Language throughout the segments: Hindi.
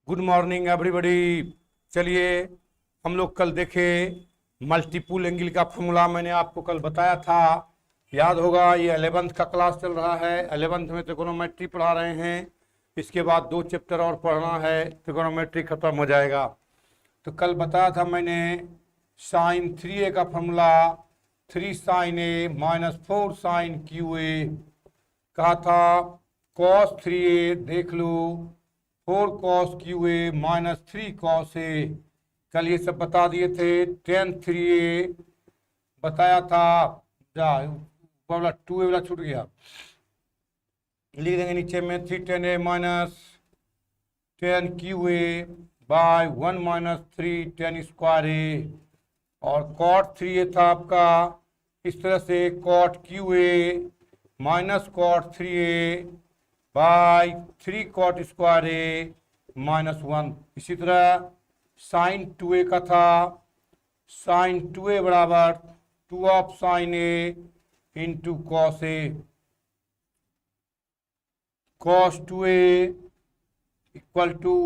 Good morning everybody. चलिए, हम लोग कल देखे मल्टीपुल एंगल का फॉर्मूला। मैंने आपको कल बताया था, याद होगा। ये 11th का क्लास चल रहा है। 11th में ट्रिगोनोमेट्री पढ़ा रहे हैं। इसके बाद 2 चैप्टर और पढ़ना है, ट्रिगोनोमेट्री खत्म हो जाएगा। तो कल बताया था मैंने साइन 3a का formula 3 sine A minus 4 sine cube A. कहा था कॉस 3a देख लो 4 cos cube A minus 3 cos A. कल ये सब बता दिए थे। टेन 3a बताया था। जा वाला 2a वाला छूट गया, लिख देंगे नीचे में 3 10 A minus 10 cube A by 1 minus 3 10 square A. और कॉट 3a था आपका इस तरह से cot cube A minus cot 3a by 3 cot square A minus 1। इसी तरह साइन 2a का था, साइन 2a बराबर 2 of sine A into cos A. Cos 2a equal to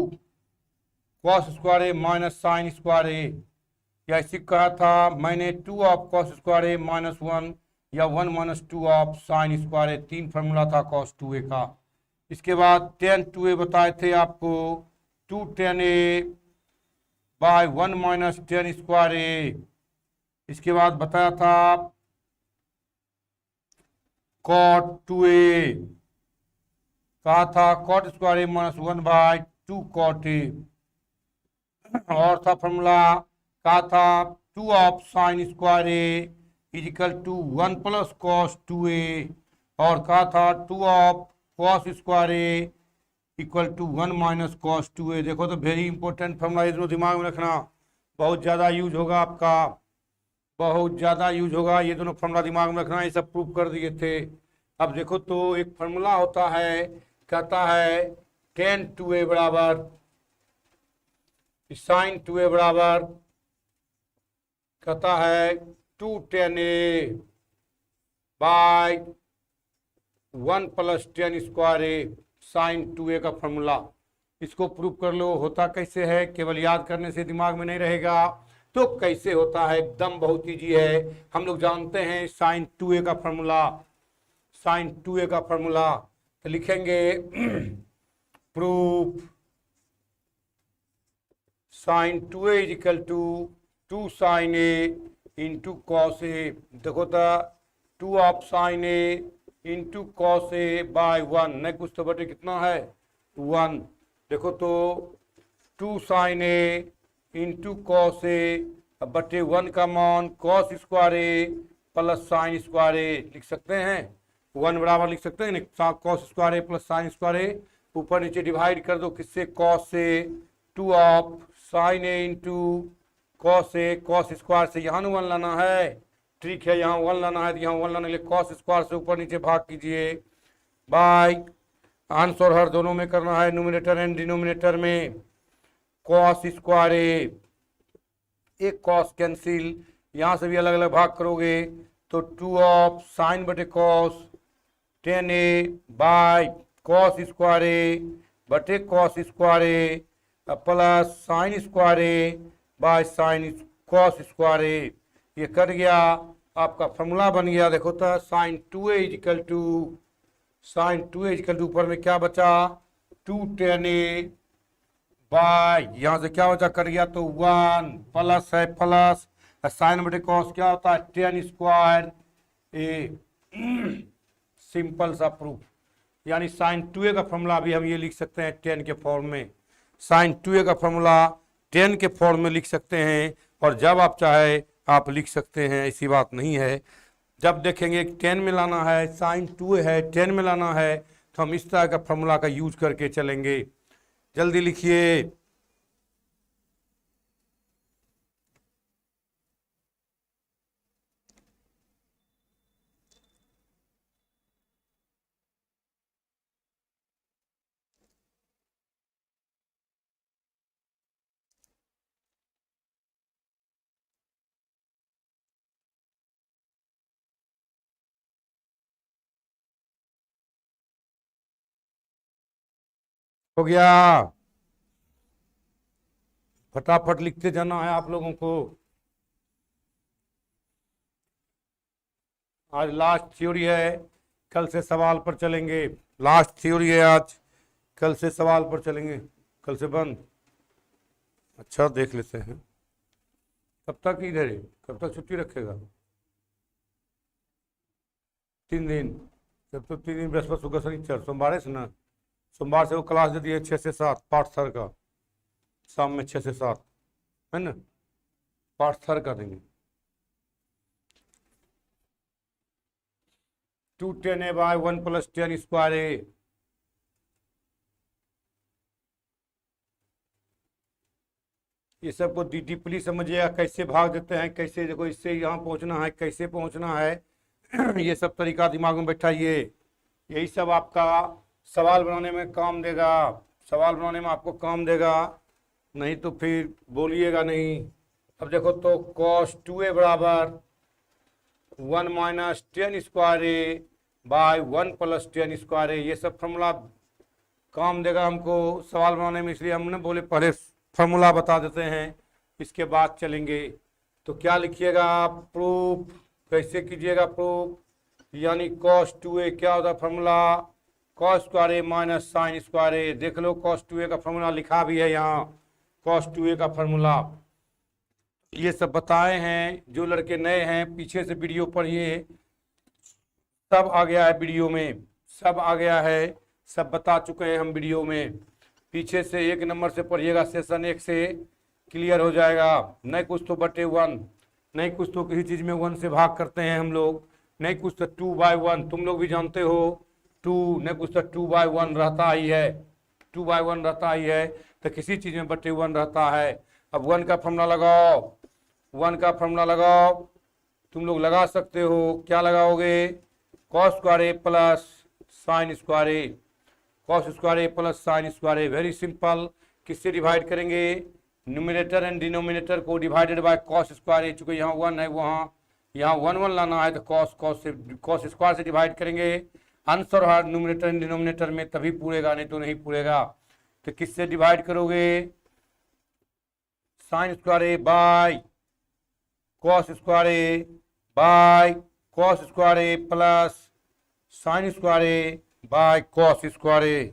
cos square A minus sine square A. या इसी कहा था मैंने 2 of cos square A minus 1 या 1 minus 2 of sine square A. 3 formula था कॉस 2a का। इसके बाद टेन 2a बताए थे आपको 2 10 ए बाय 1 माइनस 10 स्क्वायर ए। इसके बाद बताया था कॉट 2a, कहा था cot square A minus 1 by 2 cot A. और था फॉर्मूला, कहा था 2 of sine square A equal to 1 plus cos 2a। और कहा था 2 of cos square A equal to 1 minus cos 2a। देखो तो वेरी इंपॉर्टेंट फॉर्मूला, ये दोनों दिमाग में रखना। बहुत ज़्यादा यूज होगा आपका, बहुत ज़्यादा यूज होगा। ये दोनों फॉर्मूला दिमाग में रखना। ये सब प्रूव कर दिए थे। अब देखो तो एक फॉर्मूला होता है, कहता है टेन 2a बराबर साइन 2a बराबर कहता है 2 10 ए by 1 plus 10 square A sign 2a का फॉर्मूला। इसको प्रूव कर लो। होता कैसे है, केवल याद करने से दिमाग में नहीं रहेगा। तो कैसे होता है, एकदम बहुत ईजी है। हम लोग जानते हैं साइन 2a का फॉर्मूला। साइन 2a का फॉर्मूला तो लिखेंगे proof sine 2a is equal to 2 sine A into cos A. देखो तो 2 of sine A into cos A by 1, नहीं कुछ तो बटे कितना है 1। देखो तो 2 साइन ए इंटू कॉस ए बटे 1 का मान cos square A plus sine square ए लिख सकते हैं। 1 बराबर लिख सकते हैं ना, cos square A plus sine square ए। ऊपर नीचे डिवाइड कर दो किससे, कॉस से। 2 of sine A into cos A, cos square से यहाँ 1 लाना है, ठीक है। यहाँ 1 लाना है तो यहाँ 1 लाने के लिए कॉस स्क्वायर से ऊपर नीचे भाग कीजिए बाय आंसर हर दोनों में करना है, न्यूमरेटर एंड डिनोमिनेटर में। कॉस स्क्वायर ए, एक कॉस कैंसिल, यहाँ से भी अलग अलग भाग करोगे तो 2 ऑफ साइन बटे cos 10 A by cos square A बटे cos square A plus sine square A by sine cos square A. ये कट गया, आपका फॉर्मूला बन गया। देखो तो sine 2a is equal to sine 2a is equal to ऊपर में क्या बचा 2 10 ए बाय यहाँ से क्या बचा, कट गया तो 1 प्लस है प्लस साइन बटे कॉस क्या होता है 10 स्क्वायर ए। सिंपल सा प्रूफ। यानी साइन 2a का फॉर्मूला भी हम ये लिख सकते हैं 10 के फॉर्म में। साइन 2a का फॉर्मूला 10 के फॉर्म में लिख सकते हैं। और जब आप चाहे आप लिख सकते हैं, ऐसी बात नहीं है। जब देखेंगे 10 में लाना है, साइन 2a है 10 में लाना है, तो हम इस तरह का फॉर्मूला का यूज करके चलेंगे। जल्दी लिखिए। हो गया। फटाफट लिखते जाना है आप लोगों को। आज लास्ट थ्योरी है, कल से सवाल पर चलेंगे। लास्ट थ्योरी है आज, कल से सवाल पर चलेंगे। कल से बंद। अच्छा देख लेते हैं कब तक इधर है, कब तक छुट्टी रखेगा। 3 दिन, जब तो 3 दिन बृहस्पति शुक्र शनिचर, सोमवार से ना, सोमवार से वो क्लास दे दी है 6 से 7 पाठ सर का, शाम में 6 से 7 है ना, पाठ सर का देंगे। 210a/1 + 10²a। ये सबको डीपली समझिएगा, कैसे भाग देते हैं, कैसे देखो इससे यहाँ पहुँचना है, कैसे पहुँचना है ये सब तरीका दिमाग में बैठाइए। यही सब आपका सवाल बनाने में काम देगा, सवाल बनाने में आपको काम देगा, नहीं तो फिर बोलिएगा नहीं। अब देखो तो cos 2a बराबर 1 - 10²a/1 + 10²a, ये सब फॉर्मूला काम देगा हमको सवाल बनाने में, इसलिए हमने बोले पहले फॉर्मूला बता देते हैं, इसके बाद चलेंगे। तो क्या लिखिएगा आप, प्रूफ कैसे कीजिएगा प्रूफ, यानी cos 2a क्या होता है फॉर्मूला, cos² - sin²। देख लो cos 2a का फॉर्मूला लिखा भी है यहाँ, cos 2a का फॉर्मूला ये सब बताए हैं। जो लड़के नए हैं पीछे से वीडियो पढ़िए, सब आ गया है वीडियो में, सब आ गया है, सब बता चुके हैं हम वीडियो में। पीछे से 1 नंबर से पढ़िएगा, सेशन 1 से क्लियर हो जाएगा। नहीं कुछ तो बटे 1, नहीं कुछ तो किसी चीज़ में 1 से भाग करते हैं हम लोग, नहीं कुछ तो 2/1, तुम लोग भी जानते हो 2, नहीं कुछ तो 2/1 रहता ही है, 2/1 रहता ही है, तो किसी चीज़ में बटे 1 रहता है। अब 1 का फॉर्मूला लगाओ, 1 का फॉर्मूला लगाओ, तुम लोग लगा सकते हो, क्या लगाओगे, cos² + sin², cos² + sin²। Very simple, किससे डिवाइड करेंगे, न्यूमिनेटर एंड डिनोमिनेटर को डिवाइडेड बाय cos²। चूंकि यहाँ 1 है, वहाँ यहाँ 1 लाना है तो cos² से डिवाइड करेंगे। आंसर है न्यूमिनेटर एंड डिनोमिनेटर में, तभी पूरेगा, नहीं तो नहीं पूरेगा। तो किससे डिवाइड करोगे, sin² by cos² by cos² + sin² by cos²।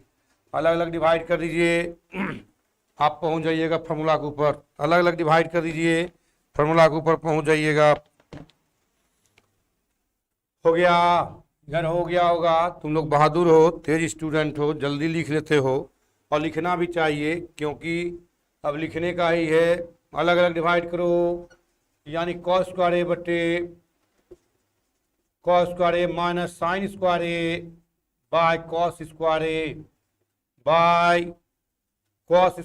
अलग अलग डिवाइड कर दीजिए, आप पहुंच जाइएगा फॉर्मूला के ऊपर। अलग अलग डिवाइड कर दीजिए, फॉर्मूला के ऊपर पहुंच जाइएगा। हो गया, इधर हो गया होगा। तुम लोग बहादुर हो, तेज स्टूडेंट हो, जल्दी लिख लेते हो, और लिखना भी चाहिए क्योंकि अब लिखने का ही है। अलग अलग डिवाइड करो, यानी cos² बटे cos² - sin² by cos² by cos²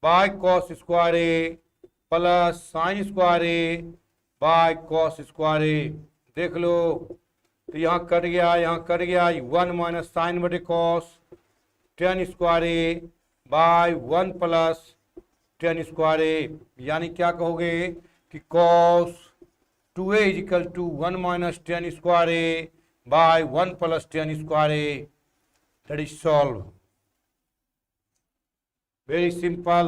by cos² plus sin² by cos²। देख लो, तो यहाँ कट गया, यहाँ कट गया, 1 - sin बटे cos 10² बाय 1 + 10²। यानी क्या कहोगे कि cos 2a = 1 - 10² by 1 + 10²। That is solve. Very simple,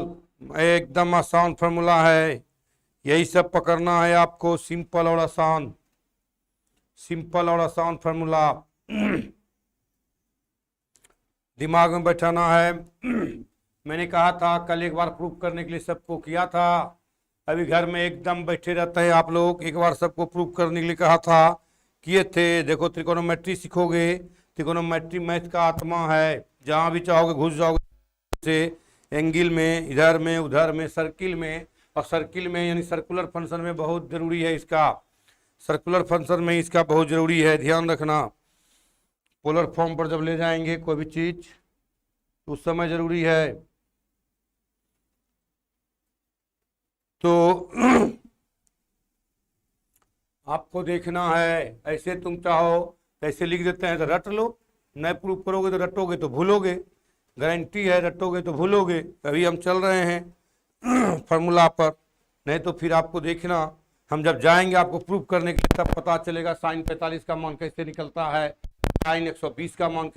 एकदम आसान फॉर्मूला है। यही सब पकड़ना है आपको, सिंपल और आसान, सिंपल और आसान फॉर्मूला दिमाग में बैठाना है। मैंने कहा था कल एक बार प्रूफ करने के लिए सबको किया था, अभी घर में एकदम बैठे रहते हैं आप लोग। एक बार सबको प्रूफ करने के लिए कहा था, किए थे। देखो त्रिकोणोमेट्री सीखोगे, त्रिकोणोमेट्री मैथ का आत्मा है, जहाँ भी चाहोगे घुस जाओगे से, एंगल में, इधर में, उधर में, सर्किल में, और सर्किल में यानी सर्कुलर फंक्शन में बहुत ज़रूरी है इसका, सर्कुलर फंक्शन में इसका बहुत ज़रूरी है, ध्यान रखना। पोलर फॉर्म पर जब ले जाएंगे कोई भी चीज़ उस समय ज़रूरी है। तो आपको देखना है, ऐसे तुम चाहो ऐसे लिख देते हैं तो रट लो, नहीं प्रूफ करोगे तो रटोगे तो भूलोगे, गारंटी है रटोगे तो भूलोगे। अभी हम चल रहे हैं फार्मूला पर, नहीं तो फिर आपको देखना, हम जब जाएंगे आपको प्रूफ करने के लिए तब पता चलेगा sin 45 का मान कैसे निकलता है, sin 120 का मान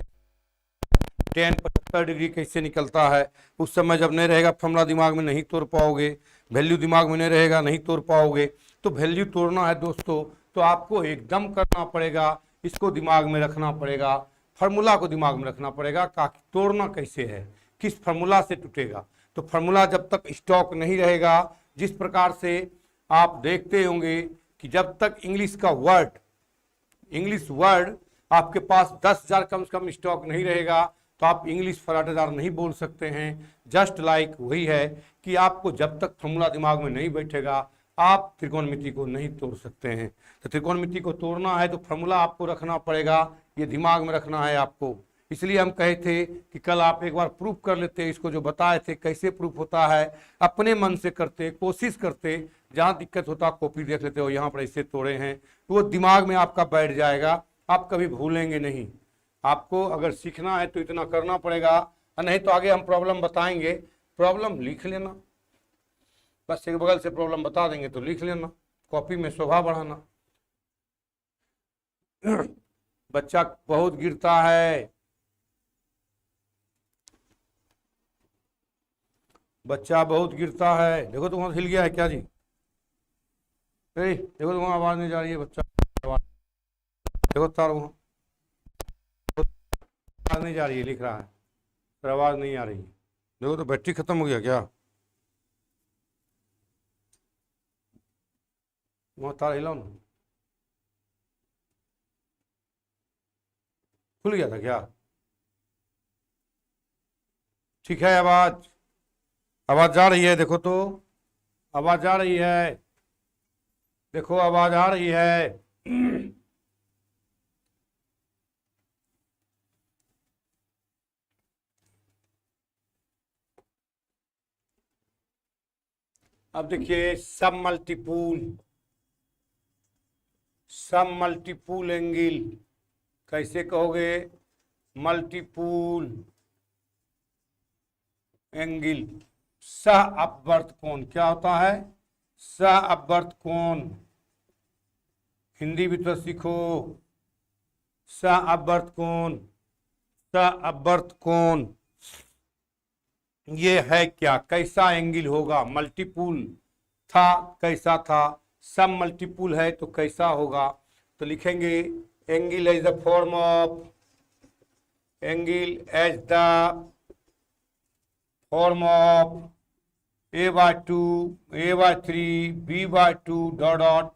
टेन 75 डिग्री कैसे निकलता है। उस समय जब नहीं रहेगा फॉर्मूला दिमाग में नहीं तोड़ पाओगे, वैल्यू दिमाग में नहीं रहेगा, नहीं तोड़ पाओगे। तो वैल्यू तोड़ना है दोस्तों तो आपको एकदम करना पड़ेगा, इसको दिमाग में रखना पड़ेगा, फार्मूला को दिमाग में रखना पड़ेगा कि तोड़ना कैसे है, किस फार्मूला से टूटेगा। तो फार्मूला जब तक स्टॉक नहीं रहेगा, जिस प्रकार से आप देखते होंगे कि जब तक इंग्लिश वर्ड आपके पास 10,000 कम से कम स्टॉक नहीं रहेगा तो आप इंग्लिश फराटेदार नहीं बोल सकते हैं। जस्ट लाइक वही है कि आपको जब तक फॉर्मूला दिमाग में नहीं बैठेगा आप त्रिकोणमिति को नहीं तोड़ सकते हैं। तो त्रिकोणमिति को तोड़ना है तो फॉर्मूला आपको रखना पड़ेगा, ये दिमाग में रखना है आपको। इसलिए हम कहे थे कि कल आप एक बार प्रूफ कर लेते, इसको जो बताए थे कैसे प्रूफ होता है, अपने मन से करते, कोशिश करते, जहाँ दिक्कत होता कॉपी देख लेते हो, यहाँ पर ऐसे तोड़े हैं तो वो दिमाग में आपका बैठ जाएगा, आप कभी भूलेंगे नहीं। आपको अगर सीखना है तो इतना करना पड़ेगा, नहीं तो आगे हम प्रॉब्लम बताएंगे, प्रॉब्लम लिख लेना, बस एक बगल से प्रॉब्लम बता देंगे तो लिख लेना, कॉपी में शोभा बढ़ाना। बच्चा बहुत गिरता है, बच्चा बहुत गिरता है। देखो तो वहां हिल गया है क्या जी? देखो तो वहां आवाज नहीं जा रही है, बच्चा देखो तार वहां आवाज नहीं जा रही है, लिख रहा है पर आवाज नहीं आ रही है। देखो तो बैटरी खत्म हो गया क्या? वहां तार हिलाओ ना, खुल गया था क्या? ठीक है, आवाज जा रही है, देखो तो आवाज जा रही है, देखो आवाज आ रही है। अब देखिए सब मल्टीपूल एंगल कैसे कहोगे? मल्टीपूल एंगल सह अपवर्त कोण क्या होता है? सह अपवर्त कोण, हिंदी भी तो सीखो। सह अपवर्त कोण, सह अपवर्त कोण ये है क्या? कैसा एंगल होगा? मल्टीपुल था, कैसा था? सब मल्टीपुल है तो कैसा होगा? तो लिखेंगे angle as the form of, angle as the form of a/2, a/3, b/2 dot dot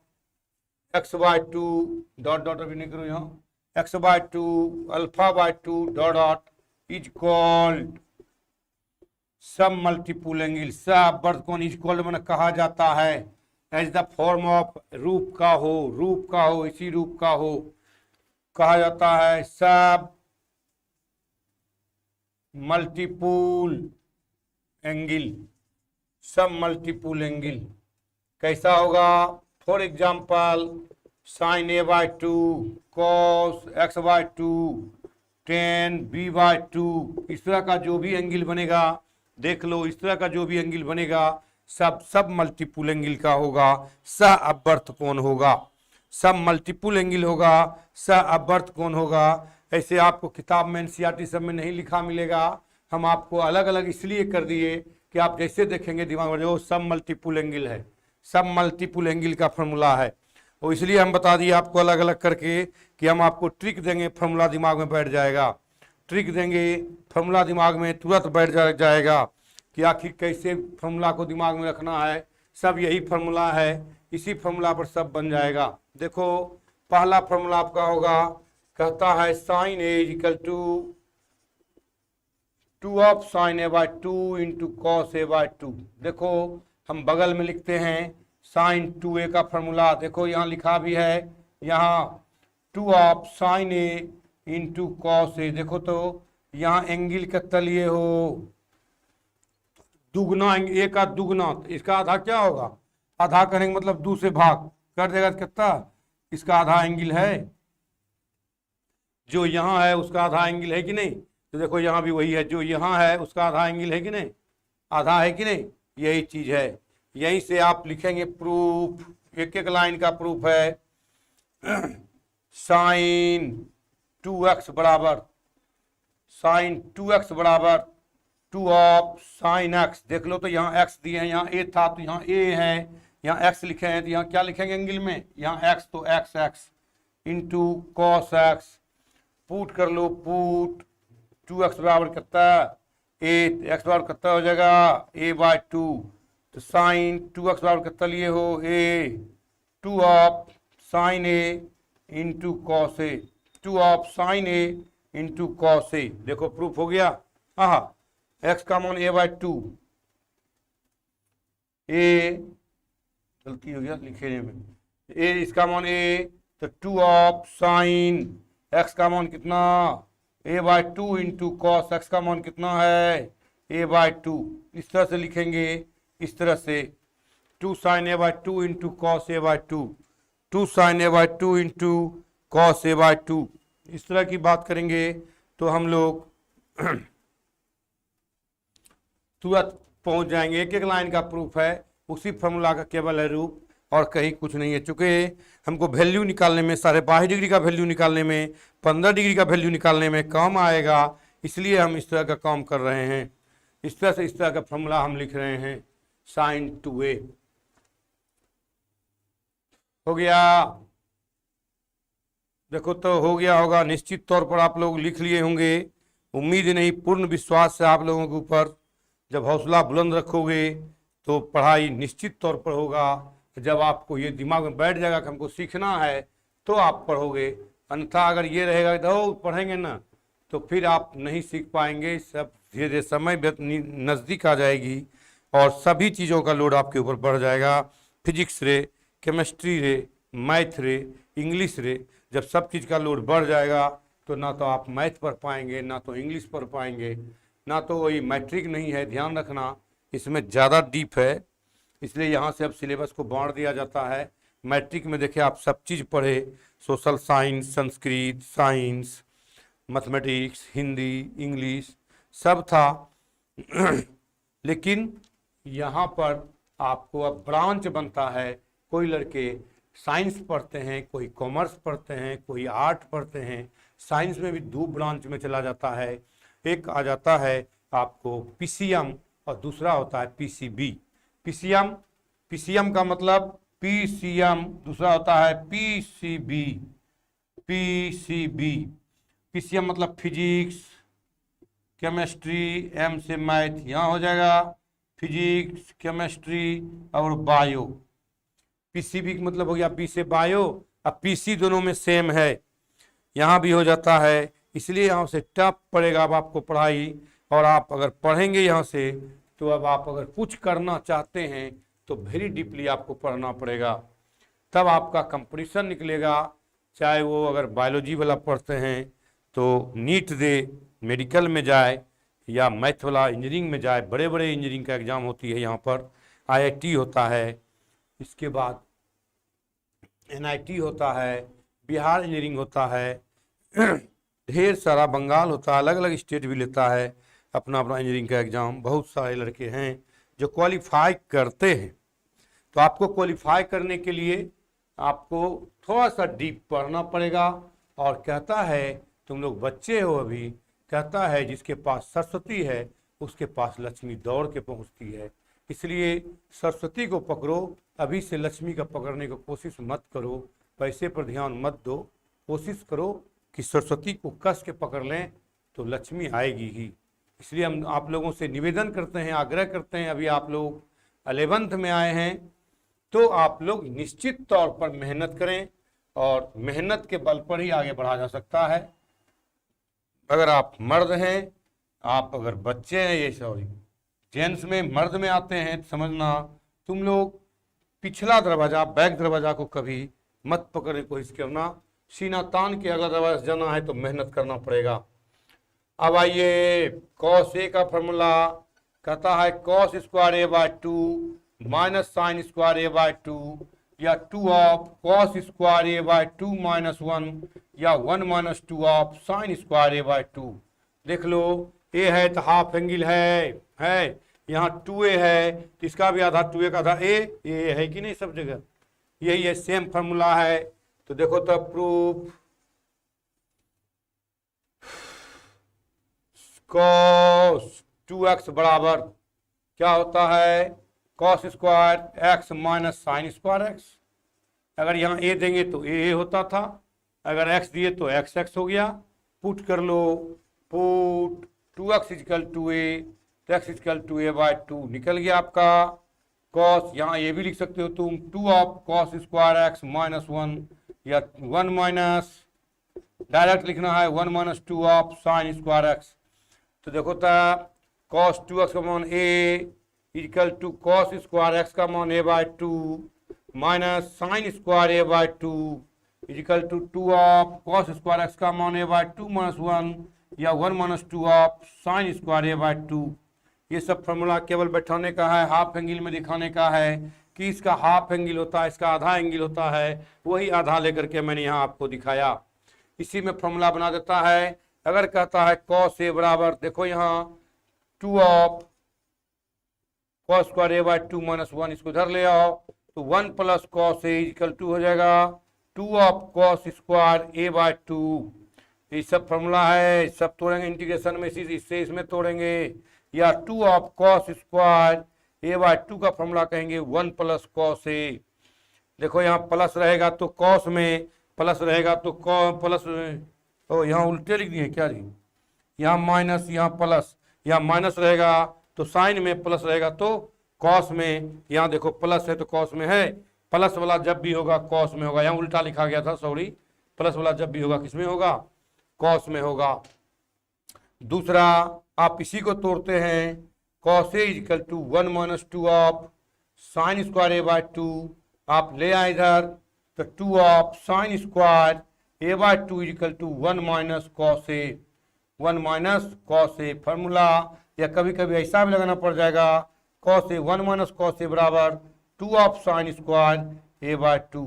x/2 dot dot, अभी नहीं करो यहाँ, x/2 अल्फा/2 dot dot is called sub multiple angle. सब वर्तकोण इज कॉल्ड मैंने कहा जाता है एज द फॉर्म ऑफ, रूप का हो, इसी रूप का हो, कहा जाता है सब मल्टीपुल एंगल। सब मल्टीपुल एंगल कैसा होगा? For example sine a/2, cos x/2, tan b/2, इस तरह का जो भी एंगल बनेगा देख लो, इस तरह का जो भी एंगल बनेगा सब मल्टीपुल एंगल का होगा, सह अपवर्त कोण होगा। सब मल्टीपुल एंगल होगा, सह अपवर्त कोण होगा। ऐसे आपको किताब में एनसीईआरटी सब में नहीं लिखा मिलेगा, हम आपको अलग अलग इसलिए कर दिए कि आप जैसे देखेंगे दिमाग में जो सब मल्टीपुल एंगल है, सब मल्टीपुल एंगल का फॉर्मूला है, और इसलिए हम बता दिए आपको अलग अलग करके कि हम आपको ट्रिक देंगे, फॉर्मूला दिमाग में बैठ जाएगा। ट्रिक देंगे, फॉर्मूला दिमाग में तुरंत बैठ जाएगा कि आखिर कैसे फॉर्मूला को दिमाग में रखना है। सब यही फॉर्मूला है, इसी फॉर्मूला पर सब बन जाएगा। देखो पहला फॉर्मूला आपका होगा, कहता है sine A equal to 2 of sine a/2 into cos a/2। देखो हम बगल में लिखते हैं साइन 2a का फॉर्मूला, देखो यहाँ लिखा भी है, यहाँ 2 of sine a into cos A. देखो तो यहाँ एंगल का तलिए हो दुगना, ए का दुगना, तो इसका आधा क्या होगा? आधा करेंगे मतलब 2 से भाग कर देगा कितना? इसका आधा एंगल है, जो यहाँ है उसका आधा एंगल है कि नहीं? तो देखो यहाँ भी वही है, जो यहाँ है उसका आधा एंगल है कि नहीं? आधा है कि नहीं? यही चीज है, यहीं से आप लिखेंगे प्रूफ, एक एक लाइन का प्रूफ है। साइन 2x बराबर साइन 2x बराबर 2 ऑफ साइन x। देख लो तो यहाँ x दिए हैं, यहाँ a था तो यहाँ a है, यहाँ x लिखे हैं तो यहाँ क्या लिखेंगे एंगल में, यहाँ x तो x into cos x। Put कर लो, पुट 2x बराबर कितना a, x बराबर कितना हो जाएगा a/2। तो साइन 2x बराबर कितना लिए हो a, 2 of sine a into cos a, 2 of sine a into cos a। देखो प्रूफ हो गया। हाँ, x का मान a/2, a गलती हो गया लिखने में, a इसका मान a, तो 2 ऑफ साइन x का मान कितना a/2 इंटू कॉस x का मान कितना है a/2। इस तरह से लिखेंगे, इस तरह से 2 sine a/2 into cos a/2, 2 sine a/2 into cos a/2। इस तरह की बात करेंगे तो हम लोग तुरंत पहुंच जाएंगे। एक एक लाइन का प्रूफ है, उसी फॉर्मूला का केवल है रूप और कहीं कुछ नहीं है। चूंकि हमको वैल्यू निकालने में 22.5 डिग्री का वैल्यू निकालने में, 15 डिग्री का वैल्यू निकालने में काम आएगा, इसलिए हम इस तरह का काम कर रहे हैं। इस तरह से इस तरह का फॉर्मूला हम लिख रहे हैं। साइन 2a हो गया। देखो तो हो गया होगा, निश्चित तौर पर आप लोग लिख लिए होंगे। उम्मीद नहीं, पूर्ण विश्वास है आप लोगों के ऊपर। जब हौसला बुलंद रखोगे तो पढ़ाई निश्चित तौर पर होगा। जब आपको ये दिमाग में बैठ जाएगा कि हमको सीखना है तो आप पढ़ोगे, अन्यथा अगर ये रहेगा तो पढ़ेंगे ना तो फिर आप नहीं सीख पाएंगे। सब धीरे धीरे समय नज़दीक आ जाएगी और सभी चीज़ों का लोड आपके ऊपर बढ़ जाएगा। फिजिक्स रे, केमिस्ट्री रे, मैथ रे, इंग्लिश रे, जब सब चीज़ का लोड बढ़ जाएगा तो ना तो आप मैथ पढ़ पाएंगे, ना तो इंग्लिश पढ़ पाएंगे, ना तो वही मैट्रिक नहीं है। ध्यान रखना, इसमें ज़्यादा डीप है, इसलिए यहाँ से अब सिलेबस को बांट दिया जाता है। मैट्रिक में देखिए आप सब चीज़ पढ़े, social science, Sanskrit, science, mathematics, Hindi, English सब था। लेकिन यहाँ पर आपको अब ब्रांच बनता है। कोई लड़के साइंस पढ़ते हैं, कोई कॉमर्स पढ़ते हैं, कोई आर्ट पढ़ते हैं। साइंस में भी 2 ब्रांच में चला जाता है। एक आ जाता है आपको पीसीएम और दूसरा होता है पीसीबी। पीसीएम का मतलब पीसीएम, दूसरा होता है पीसीबी। पीसीएम मतलब फिजिक्स, केमिस्ट्री, एम से मैथ, यहाँ हो जाएगा फिजिक्स, केमिस्ट्री और बायो। पीसीबी का मतलब हो गया बी से बायो, अब पीसी दोनों में सेम है, यहाँ भी हो जाता है। इसलिए यहाँ से टफ पड़ेगा अब आपको पढ़ाई। और आप अगर पढ़ेंगे यहाँ से तो अब आप अगर कुछ करना चाहते हैं तो वेरी डीपली आपको पढ़ना पड़ेगा, तब आपका कंपटीशन निकलेगा। चाहे वो अगर बायोलॉजी वाला पढ़ते हैं तो नीट दे, मेडिकल में जाए, या मैथ वाला इंजीनियरिंग में जाए। बड़े बड़े इंजीनियरिंग का एग्ज़ाम होती है यहाँ पर, आईआईटी होता है, इसके बाद एनआईटी होता है, बिहार इंजीनियरिंग होता है, ढेर सारा, बंगाल होता है, अलग अलग स्टेट भी लेता है अपना अपना इंजीनियरिंग का एग्ज़ाम। बहुत सारे लड़के हैं जो क्वालिफाई करते हैं। तो आपको क्वालिफाई करने के लिए आपको थोड़ा सा डीप पढ़ना पड़ेगा। और कहता है तुम लोग बच्चे हो अभी, कहता है जिसके पास सरस्वती है उसके पास लक्ष्मी दौड़ के पहुंचती है। इसलिए सरस्वती को पकड़ो, अभी से लक्ष्मी का पकड़ने की कोशिश मत करो, पैसे पर ध्यान मत दो, कोशिश करो कि सरस्वती को कस के पकड़ लें तो लक्ष्मी आएगी ही। इसलिए हम आप लोगों से निवेदन करते हैं, आग्रह करते हैं, अभी आप लोग 11th में आए हैं तो आप लोग निश्चित तौर पर मेहनत करें और मेहनत के बल पर ही आगे बढ़ा जा सकता है। अगर आप मर्द हैं, आप अगर बच्चे हैं, ये सॉरी जेंट्स में मर्द में आते हैं तो समझना तुम लोग पिछला दरवाजा, बैक दरवाजा को कभी मत पकड़ने की कोशिश करना। सीना तान के अगर दरवाजा जाना है तो मेहनत करना पड़ेगा। अब आइए कॉस ए का फॉर्मूला कहता है cos square a/2 minus sine square a/2 या 2 of cos square a/2 minus 1 या 1 minus 2 of sine square a/2। देख लो, ए है तो हाफ एंगल है, यहाँ 2a है तो इसका भी आधा 2a का आधा ए है कि नहीं, सब जगह यही है, सेम फॉर्मूला है। तो देखो तो प्रूफ कॉस 2x बराबर क्या होता है, cos square x minus sine square x. अगर यहाँ ए देंगे तो ए होता था, अगर एक्स दिए तो एक्स एक्स हो गया। पुट कर लो, put 2x equal to A, तो X equal to A by 2 निकल गया आपका कॉस। यहाँ ये भी लिख सकते हो तुम 2 of cos square x minus 1, या 1 माइनस, डायरेक्ट लिखना है 1 minus 2 of sine square X. तो देखो था कॉस 2x का मान A equal to cos square X का मान A by 2 minus sine square A by 2 equal to 2 of cos square X का मान ए बाय 2 माइनस 1, या 1 minus 2 of sine square A by 2। ये सब फॉर्मूला केवल बैठाने का है, हाफ एंगल में दिखाने का है कि इसका हाफ एंगल होता है, इसका आधा एंगल होता है, वही आधा लेकर के मैंने यहाँ आपको दिखाया। इसी में फॉर्मूला बना देता है। अगर कहता है कॉस ए बराबर, देखो यहाँ 2 of cos square A by 2 minus 1, इसको इधर ले आओ तो 1 प्लस कॉस ए इक्वल 2 हो जाएगा 2 of cos square A by 2। ये सब फॉर्मूला है, सब तोड़ेंगे इंटीग्रेशन में, इससे इसमें तोड़ेंगे, या 2 of cos square A by 2 का फॉर्मूला कहेंगे 1 प्लस कॉस ए। देखो यहाँ प्लस रहेगा तो कॉस में, प्लस रहेगा तो प्लस, ओ यहाँ उल्टे लिख दिए क्या जी, यहाँ माइनस यहाँ प्लस, यहाँ माइनस रहेगा तो साइन में, प्लस रहेगा तो कॉस में। यहाँ देखो प्लस है तो कॉस में है, प्लस वाला जब भी होगा कॉस में होगा, यहाँ उल्टा लिखा गया था सॉरी, प्लस वाला जब भी होगा किस में होगा, कॉस में होगा। दूसरा आप इसी को तोड़ते हैं, cos a equal to 1 minus 2 of sine square A by 2, आप ले आए इधर तो 2 of sine square A by 2 equal to 1 minus cos a, 1 minus cos a formula. या कभी कभी ऐसा भी लगाना पड़ जाएगा, cos a 1 minus cos a बराबर 2 of sine square A by 2,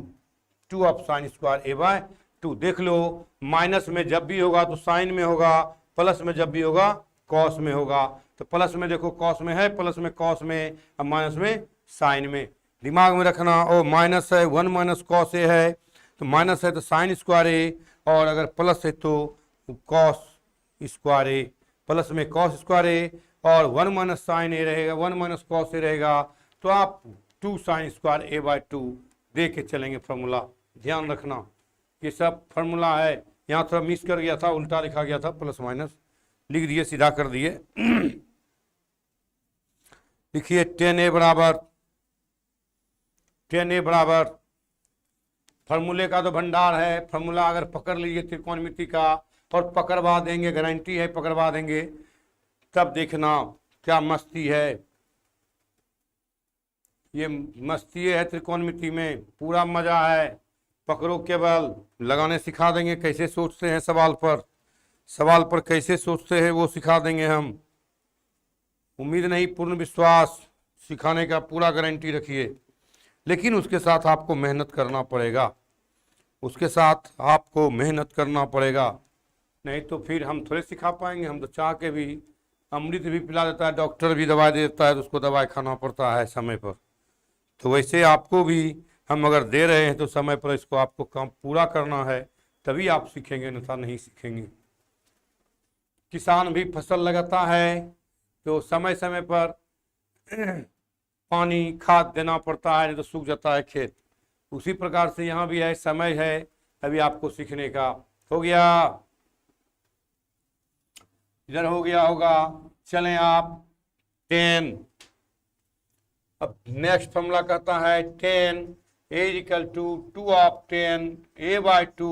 2 of sine square A by 2। देख लो माइनस में जब भी होगा तो साइन में होगा, प्लस में जब भी होगा कॉस में होगा। तो प्लस में देखो कॉस में है, प्लस में कॉस में, अब माइनस में साइन में। दिमाग में रखना, ओ माइनस है 1 माइनस कॉस ए है, तो माइनस है तो साइन स्क्वायर ए, और अगर प्लस है तो कॉस स्क्वायर ए, प्लस में कॉस स्क्वायर ए, और 1 माइनस साइन ए रहेगा, 1 माइनस कॉस ए रहेगा, तो आप 2 साइन स्क्वायर ए बाय 2 दे के चलेंगे फॉर्मूला। ध्यान रखना ये सब फॉर्मूला है। यहाँ थोड़ा मिस कर गया था, उल्टा लिखा गया था, प्लस माइनस लिख दिए, सीधा कर दिए। लिखिए 10a बराबर, 10a बराबर, फॉर्मूले का तो भंडार है, फॉर्मूला अगर पकड़ लीजिए त्रिकोणमिति का, और पकड़वा देंगे, गारंटी है पकड़वा देंगे, तब देखना क्या मस्ती है। ये मस्ती है त्रिकोणमिति में, पूरा मजा है। पकड़ो केवल, लगाने सिखा देंगे, कैसे सोचते हैं सवाल पर कैसे सोचते हैं वो सिखा देंगे हम। उम्मीद नहीं, पूर्ण विश्वास, सिखाने का पूरा गारंटी रखिए। लेकिन उसके साथ आपको मेहनत करना पड़ेगा, उसके साथ आपको मेहनत करना पड़ेगा, नहीं तो फिर हम थोड़े सिखा पाएंगे। हम तो चाह के भी, अमृत भी पिला देता है, डॉक्टर भी दवाई दे देता है, तो उसको दवाई खाना पड़ता है समय पर। तो वैसे आपको भी हम अगर दे रहे हैं तो समय पर इसको आपको काम पूरा करना है, तभी आप सीखेंगे, अन्यथा नहीं सीखेंगे। किसान भी फसल लगाता है तो समय समय पर पानी खाद देना पड़ता है, नहीं तो सूख जाता है खेत। उसी प्रकार से यहाँ भी है, समय है अभी आपको सीखने का। हो गया, इधर हो गया होगा। चलें आप 10, अब नेक्स्ट फॉर्मूला कहता है 10 a equal to 2 of 10 a by 2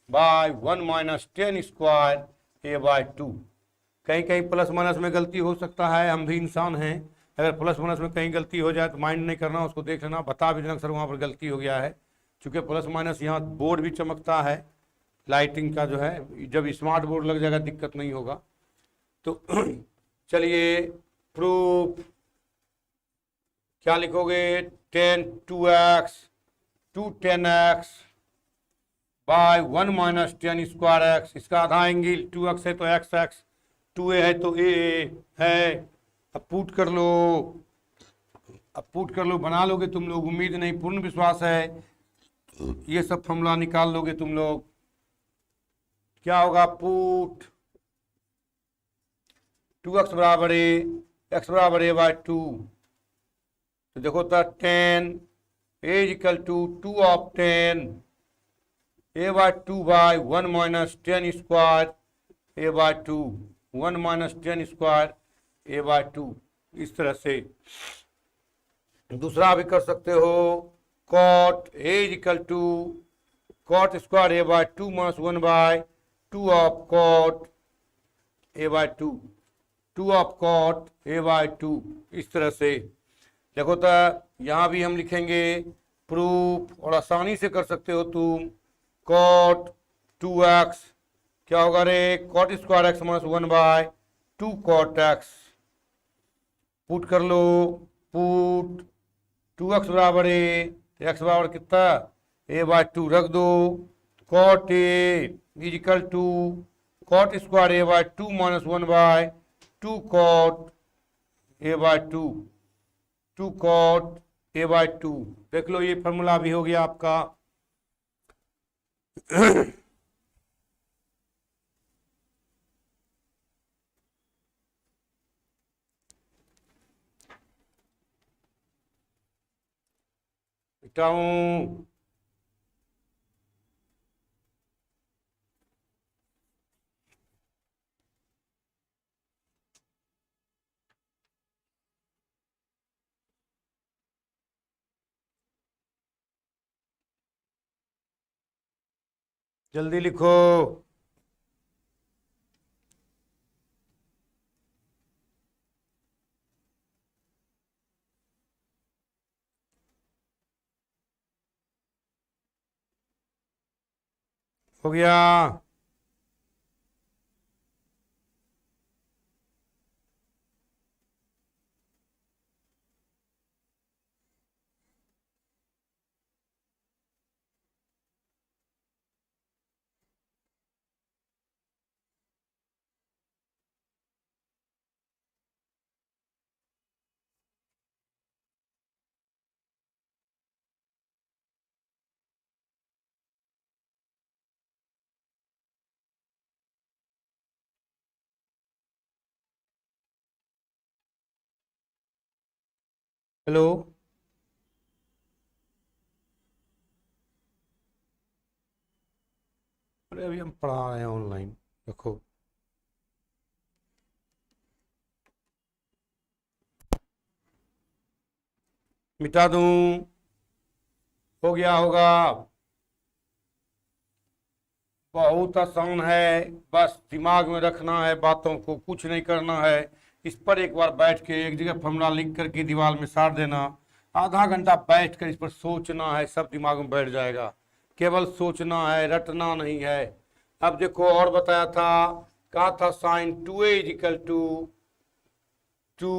by 1 minus 10 square a by 2। कहीं कहीं प्लस माइनस में गलती हो सकता है, हम भी इंसान हैं। अगर प्लस माइनस में कहीं गलती हो जाए तो माइंड नहीं करना, उसको देख लेना, बता भी देना सर वहाँ पर गलती हो गया है। चूँकि प्लस माइनस यहाँ बोर्ड भी चमकता है, लाइटिंग का जो है, जब स्मार्ट बोर्ड लग जाएगा दिक्कत नहीं होगा। तो चलिए प्रूफ क्या लिखोगे, 10 2x 2 10x bye 1 minus 10 square x. इसका आधा एंगल 2x है तो x x, 2a है तो a है। अब पुट कर लो, अब पुट कर लो, बना लोगे तुम लोग, उम्मीद नहीं पूर्ण विश्वास है, ये सब फॉर्मूला निकाल लोगे तुम लोग। क्या होगा, पुट 2x बराबर ए, x बराबर ए बाय 2। तो देखो तो 10 A is equal to 2 of 10 A by 2 by 1 minus 10 square A by 2, 1 minus 10 square A by 2। इस तरह से दूसरा भी कर सकते हो, cot A is equal to cot square A by 2 minus 1 by 2 of cot A by 2, 2 of cot A by 2। इस तरह से देखो तो यहाँ भी हम लिखेंगे प्रूफ, और आसानी से कर सकते हो तुम। कॉट 2x क्या होगा रे, cot square x minus 1 by 2 cot x. Put कर लो, पुट 2x बराबर ए, एक्स बराबर कितना ए बाय 2 रख दो। Cot A is equal to cot square A by 2 minus 1 by 2 cot A by 2, 2 cot A by 2। देख लो ये फॉर्मूला भी हो गया आपका। हूँ जल्दी लिखो। हो गया। हेलो, अरे अभी हम पढ़ा रहे हैं ऑनलाइन, देखो मिटा दूं, हो गया होगा। बहुत आसान है, बस दिमाग में रखना है बातों को, कुछ नहीं करना है। इस पर एक बार बैठ के एक जगह फॉर्मूला लिख करके दीवार में साट देना, आधा घंटा बैठ कर इस पर सोचना है, सब दिमाग में बैठ जाएगा। केवल सोचना है, रटना नहीं है। अब देखो और बताया था, कहा था sine 2a is equal to 2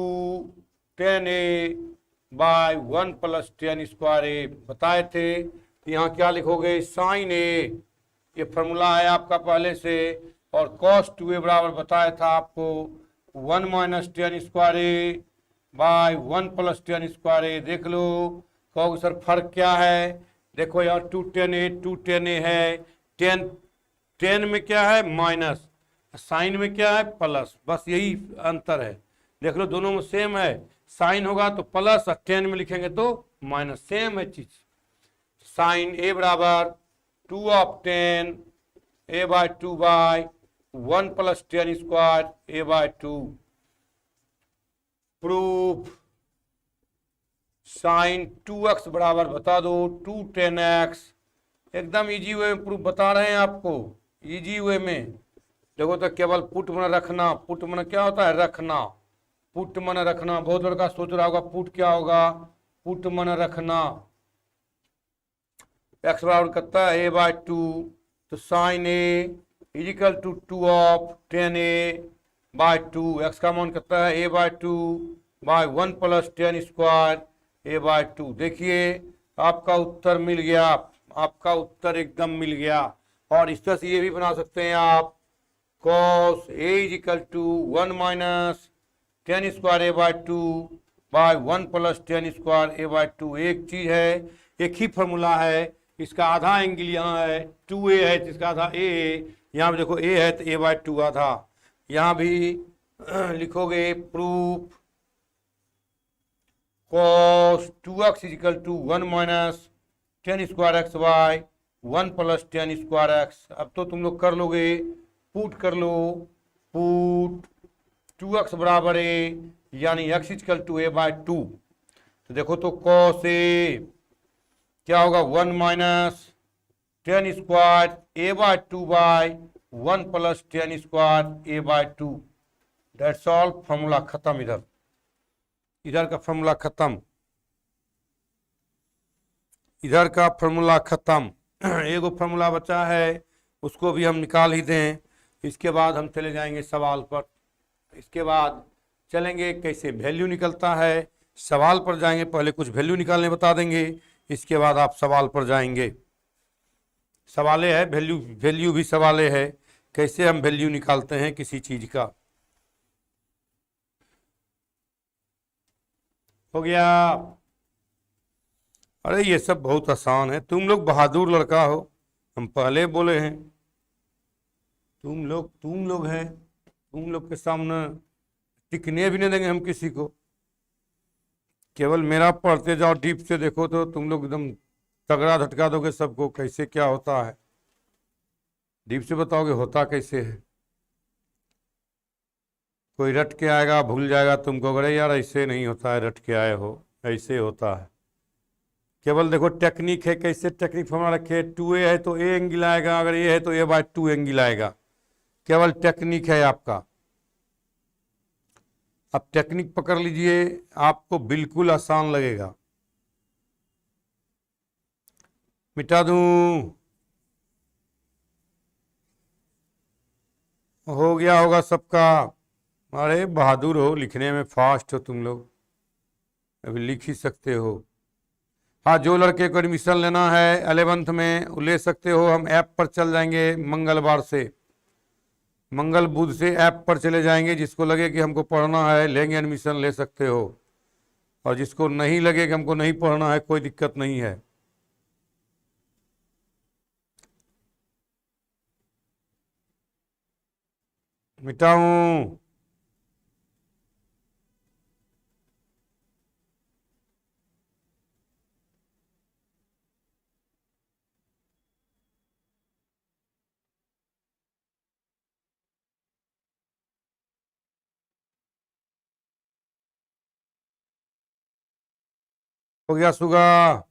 10a by 1 plus 10 square A बताए थे। यहाँ क्या लिखोगे, साइन ए, ये फॉर्मूला है आपका पहले से, और कॉस 2a बराबर बताया था आपको 1 minus 10 square A by 1 plus 10 square ए। देख लो, कहोगे सर फर्क क्या है। देखो यहाँ 2 10a 2 10a है, 10 में क्या है माइनस, साइन में क्या है प्लस, बस यही अंतर है। देख लो दोनों में सेम है, साइन होगा तो प्लस और 10 में लिखेंगे तो माइनस, सेम है चीज। साइन ए बराबर 2 of 10 A by 2 by 1 plus 10 square A by 2। Proof, sine 2x बराबर बता दो 2 10x। एकदम इजी वे में प्रूफ बता रहे हैं आपको, इजी वे में। देखो तो केवल पुट मन रखना, पुट मन क्या होता है, रखना, पुट मन रखना। बहुत लड़का सोच रहा होगा पुट क्या होगा, पुट मन रखना। एक्स बराबर कितना है, ए बाय 2, तो sine a is equal to 2 of 10a by 2। X का मान कितना है, a by 2 by 1 plus 10 square A by 2। देखिए आपका उत्तर मिल गया, आपका उत्तर एकदम मिल गया। और इस तरह से ये भी बना सकते हैं आप, cos a is equal to 1 minus 10 square A by 2 by 1 plus 10 square A by 2। एक चीज है, एक ही फॉर्मूला है, इसका आधा एंगल यहाँ है 2a है, इसका आधा a है। यहाँ पे देखो a है तो a बाय 2 आधा, यहाँ भी लिखोगे proof cos 2x is equal to 1 minus 10 square x by 1 plus 10 square x. अब तो तुम लोग कर लोगे, पुट कर लो, पुट 2x बराबर ए यानी x is equal to A by 2। तो देखो तो cos ए क्या होगा 1 minus 10 square A by 2 by 1 plus 10 square A by 2। That's all, formula खत्म। इधर का फॉर्मूला खत्म, इधर का फॉर्मूला खत्म। एगो फॉर्मूला बचा है, उसको भी हम निकाल ही दें। इसके बाद हम चले जाएंगे सवाल पर। इसके बाद चलेंगे कैसे वैल्यू निकलता है, सवाल पर जाएंगे। पहले कुछ वैल्यू निकालने बता देंगे, इसके बाद आप सवाल पर जाएंगे। सवाले है वैल्यू, वैल्यू भी सवाले है, कैसे हम वैल्यू निकालते हैं किसी चीज का। हो गया? अरे ये सब बहुत आसान है, तुम लोग बहादुर लड़का हो, हम पहले बोले हैं। तुम लोग हैं, तुम लोग के सामने टिकने भी नहीं देंगे हम किसी को। केवल मेरा पढ़ते जाओ, डीप से देखो तो तुम लोग एकदम तगड़ा झटका दोगे सबको। कैसे क्या होता है, डीप से बताओगे होता कैसे है। कोई रट के आएगा भूल जाएगा तुमको, अरे यार ऐसे नहीं होता है, रट के आए हो, ऐसे होता है। केवल देखो टेक्निक है, कैसे टेक्निक फॉर्मूला रखे। 2a है तो a एंगल आएगा, अगर a है तो a बाय 2 एंगल आएगा। केवल टेक्निक है आपका। अब टेक्निक पकड़ लीजिए, आपको बिल्कुल आसान लगेगा। मिटा दूं? हो गया होगा सबका। अरे बहादुर हो, लिखने में फास्ट हो तुम लोग, अभी लिख ही सकते हो। हाँ, जो लड़के को एडमिशन लेना है 11th में वो ले सकते हो। हम ऐप पर चल जाएंगे मंगलवार से, मंगल बुध से ऐप पर चले जाएंगे। जिसको लगे कि हमको पढ़ना है लेंगे एडमिशन, ले सकते हो। और जिसको नहीं लगे कि हमको नहीं पढ़ना है, कोई दिक्कत नहीं है। मिटाऊं? हो गया सुगा?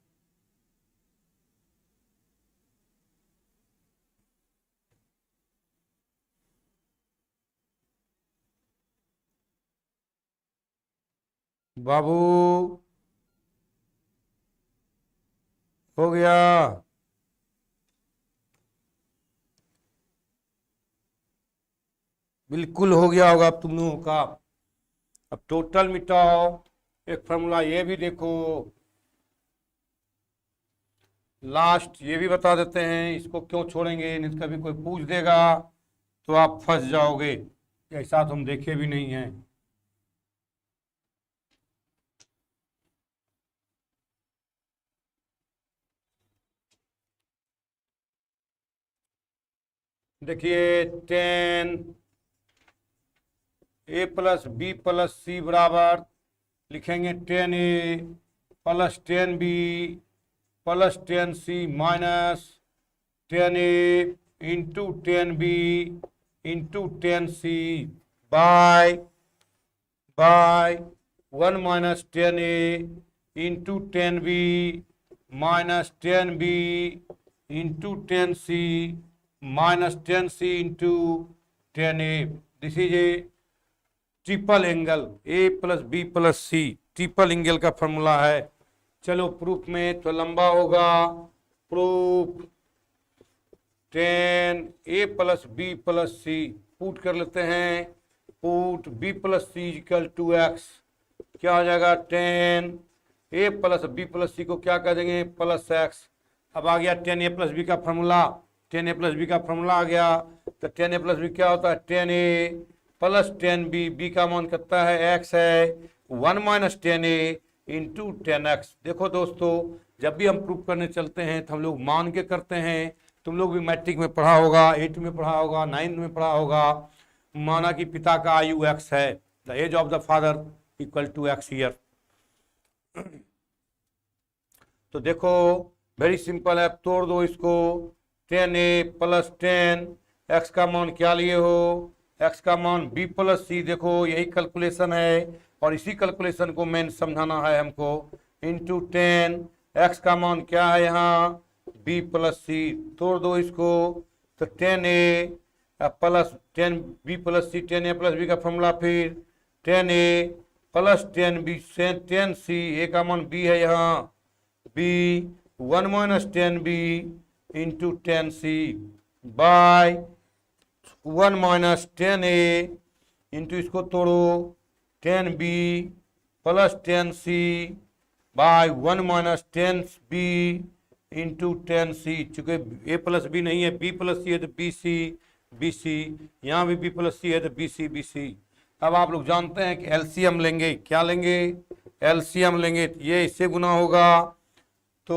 बाबू हो गया? बिल्कुल हो गया होगा अब तुम लोगों का। अब टोटल मिटाओ। एक फॉर्मूला ये भी देखो, लास्ट ये भी बता देते हैं। इसको क्यों छोड़ेंगे, नहीं तो कभी कोई पूछ देगा तो आप फंस जाओगे। ऐसा तो हम देखे भी नहीं है। देखिए 10 a plus b plus c बराबर लिखेंगे 10a plus 10b plus 10c minus 10a into 10b into 10c by 1 minus 10a into 10b minus 10b into 10c minus 10c into 10a। This is a triple angle, a plus b plus c triple angle का फॉर्मूला है। चलो प्रूफ में तो लंबा होगा। Proof 10 a plus b plus c, put कर लेते हैं। Put b plus C equal to x, क्या हो जाएगा 10 ए प्लस बी प्लस सी को क्या कर देंगे प्लस एक्स। अब आ गया 10 ए प्लस बी का फॉर्मूला, 10 ए प्लस बी का फॉर्मूला आ गया। तो 10 ए प्लस बी क्या होता है 10 ए प्लस 10b, बी का मान कितना है x है 1 माइनस 10a इंटू 10x। देखो दोस्तों, जब भी हम प्रूफ करने चलते हैं तो हम लोग मान के करते हैं। तुम लोग भी मैट्रिक में पढ़ा होगा, 8 में पढ़ा होगा, 9 में पढ़ा होगा। माना कि पिता का आयु x है, the age of the father equal to x year. तो देखो वेरी सिंपल है, तोड़ दो इसको। 10a प्लस 10, x का मान क्या लिए हो, x का मान b प्लस सी। देखो यही कैलकुलेशन है और इसी कैलकुलेशन को मेन समझाना है हमको। इंटू 10, x का मान क्या है यहाँ b प्लस सी। तोड़ दो इसको, तो 10a प्लस 10b प्लस सी, 10a प्लस b का फॉर्मूला, फिर 10a plus 10b 10c, a का मान b है यहाँ, b 1 minus 10b into 10c by 1 minus 10a into इसको तोड़ो 10b plus 10c by 1 minus 10b into 10c। चूंकि a प्लस बी नहीं है, b प्लस सी है तो बी सी, यहाँ भी b प्लस सी है तो बी सी। अब आप लोग जानते हैं कि एलसीएम लेंगे, क्या लेंगे, एलसीएम लेंगे। ये इससे गुना होगा तो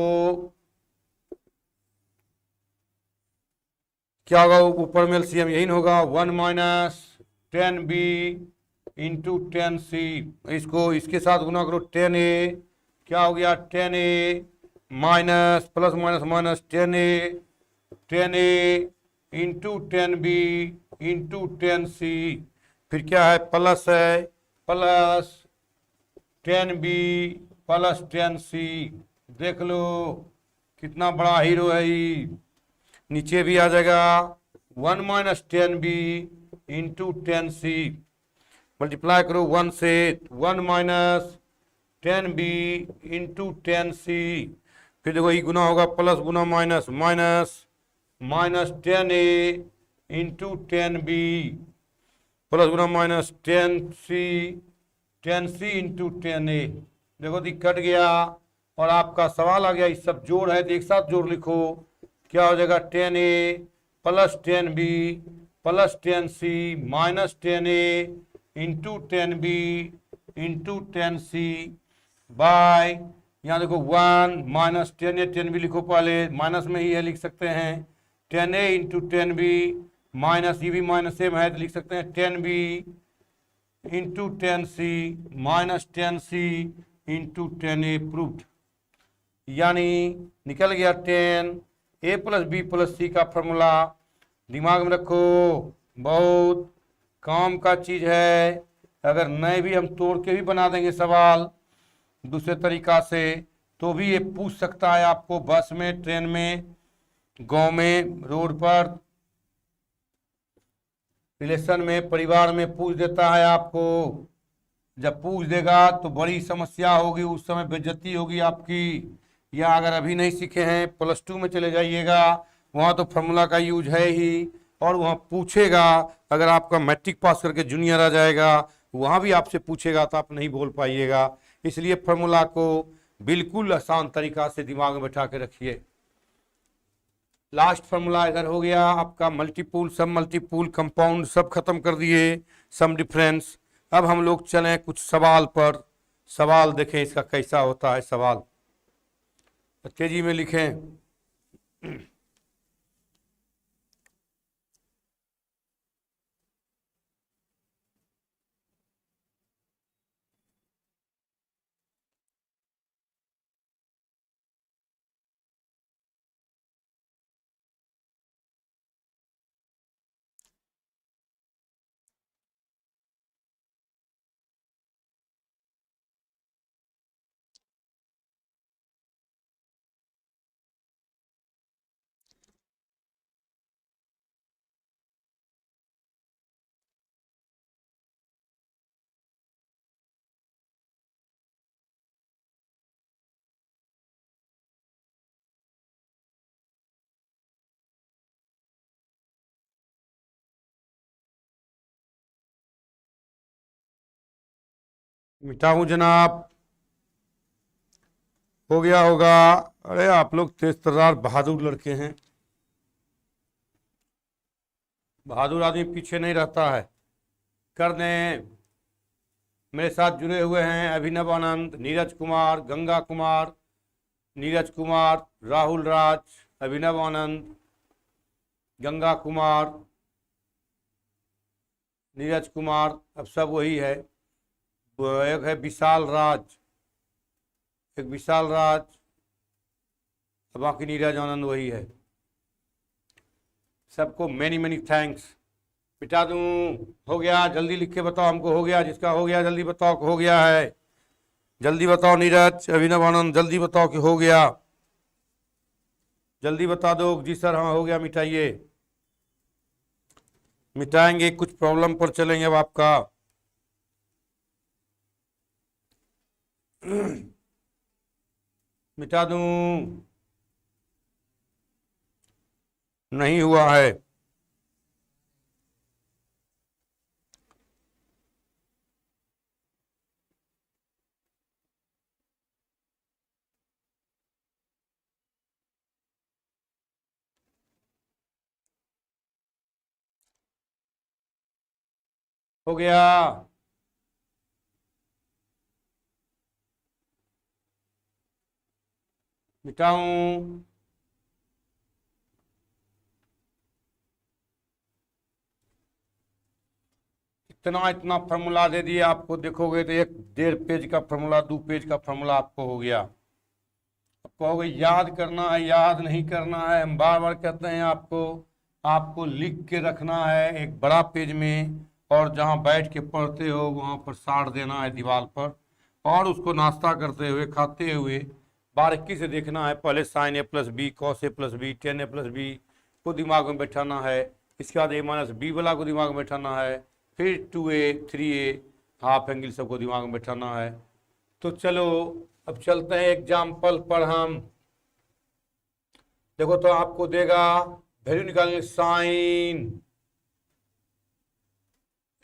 क्या होगा, ऊपर में एलसीएम यही होगा, 1 माइनस 10b इंटू 10c। इसको इसके साथ गुना करो 10a, क्या हो गया 10a minus plus minus minus 10a into 10b into 10c। फिर क्या है, प्लस है, प्लस 10b प्लस 10c। देख लो कितना बड़ा हीरो है ये। नीचे भी आ जाएगा 1 minus 10b into 10c, multiply करो 1 से, 1 माइनस 10b इंटू 10c। फिर देखो ये गुना होगा, प्लस गुना minus, minus 10a into 10b plus गुना माइनस 10c इंटू 10a। देखो दी कट गया और आपका सवाल आ गया। इस सब जोड़ है तो एक साथ जोड़ लिखो, क्या हो जाएगा 10a plus 10b plus 10c minus 10a into 10b into 10c by, यहाँ देखो 1 माइनस 10a 10b लिखो, पहले माइनस में ही है लिख सकते हैं, 10a इंटू 10b माइनस, ये भी माइनस सेम है तो लिख सकते हैं 10b into 10c minus 10c into 10a proved. यानी निकल गया 10a plus b plus c का फॉर्मूला। दिमाग में रखो, बहुत काम का चीज है। अगर नहीं भी हम तोड़ के भी बना देंगे सवाल दूसरे तरीका से तो भी ये पूछ सकता है आपको, बस में, ट्रेन में, गांव में, रोड पर, रिलेशन में, परिवार में पूछ देता है आपको। जब पूछ देगा तो बड़ी समस्या होगी, उस समय बेइज्जती होगी आपकी। या अगर अभी नहीं सीखे हैं +2 में चले जाइएगा, वहाँ तो फार्मूला का यूज है ही, और वहाँ पूछेगा। अगर आपका मैट्रिक पास करके जूनियर आ जाएगा, वहाँ भी आपसे पूछेगा तो आप नहीं बोल पाइएगा। इसलिए फार्मूला को बिल्कुल आसान तरीका से दिमाग में बैठा के रखिए। लास्ट फार्मूला इधर हो गया आपका, मल्टीपुल, सब मल्टीपुल, कंपाउंड सब खत्म कर दिए, सम डिफरेंस। अब हम लोग चलें कुछ सवाल पर, सवाल देखें इसका कैसा होता है सवाल, तेजी में लिखें। मिटाऊं जनाब, हो गया होगा। अरे आप लोग तेज तर्रार बहादुर लड़के हैं, बहादुर आदमी पीछे नहीं रहता है। कर दें। मेरे साथ जुड़े हुए हैं अभिनव आनंद, नीरज कुमार, गंगा कुमार, नीरज कुमार, राहुल राज, अभिनव आनंद, गंगा कुमार, नीरज कुमार, अब सब वही है। एक है विशाल राज, एक विशाल राज, बाकी नीरज आनंद वही है। सबको मैनी मैनी थैंक्स। मिटा दूं? हो गया? जल्दी लिख के बताओ हमको हो गया। जिसका हो गया जल्दी बताओ कि हो गया है। जल्दी बताओ नीरज, अभिनव आनंद, जल्दी बताओ कि हो गया। जल्दी बता दो। जी सर हाँ हो गया, मिटाइए। मिटाएंगे, कुछ प्रॉब्लम पर चलेंगे अब आपका। मिटा दूं? नहीं हुआ है। हो गया? मिटाऊं? इतना इतना फार्मूला दे दिया आपको, देखोगे तो 1.5 पेज का फार्मूला, 2 पेज का फार्मूला आपको हो गया। अब कहोगे याद करना है, याद नहीं करना है। हम बार बार कहते हैं आपको, आपको लिख के रखना है एक बड़ा पेज में, और जहां बैठ के पढ़ते हो वहां पर साड़ देना है दीवार पर, और उसको नाश्ता करते हुए खाते हुए बारीकी से देखना है। पहले sign A plus B, cos A plus B, ten A plus B को दिमाग में बैठाना है। इसके बाद ए माइनस बी वाला को दिमाग में बैठाना है। फिर 2a 3a हाफ एंगल सबको दिमाग में बैठाना है। तो चलो अब चलते हैं एग्जाम्पल पर। हम देखो तो आपको देगा वैल्यू निकालने, साइन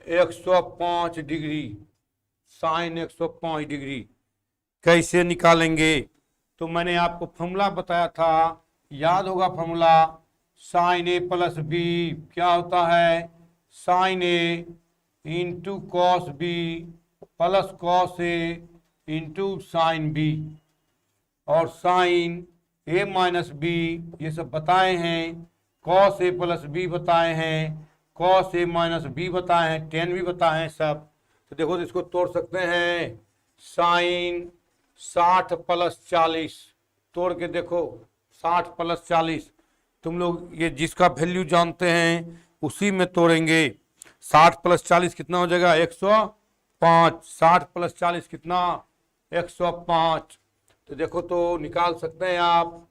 105 डिग्री, साइन 105 डिग्री कैसे निकालेंगे? तो मैंने आपको फॉर्मूला बताया था, याद होगा formula. Sine A plus B क्या होता है? Sine A into cos B plus cos A into sine B, और साइन ए माइनस बी ये सब बताए हैं, कॉस ए प्लस बी बताए हैं, कॉस ए माइनस बी बताए हैं, टेन भी बताए हैं सब। तो देखो तो इसको तोड़ सकते हैं। साइन 60 प्लस 40 तोड़ के देखो, 60 प्लस 40। तुम लोग ये जिसका वैल्यू जानते हैं उसी में तोड़ेंगे। 60 प्लस 40 कितना हो जाएगा? 105। 60 प्लस 40 कितना? 105। तो देखो तो निकाल सकते हैं आप।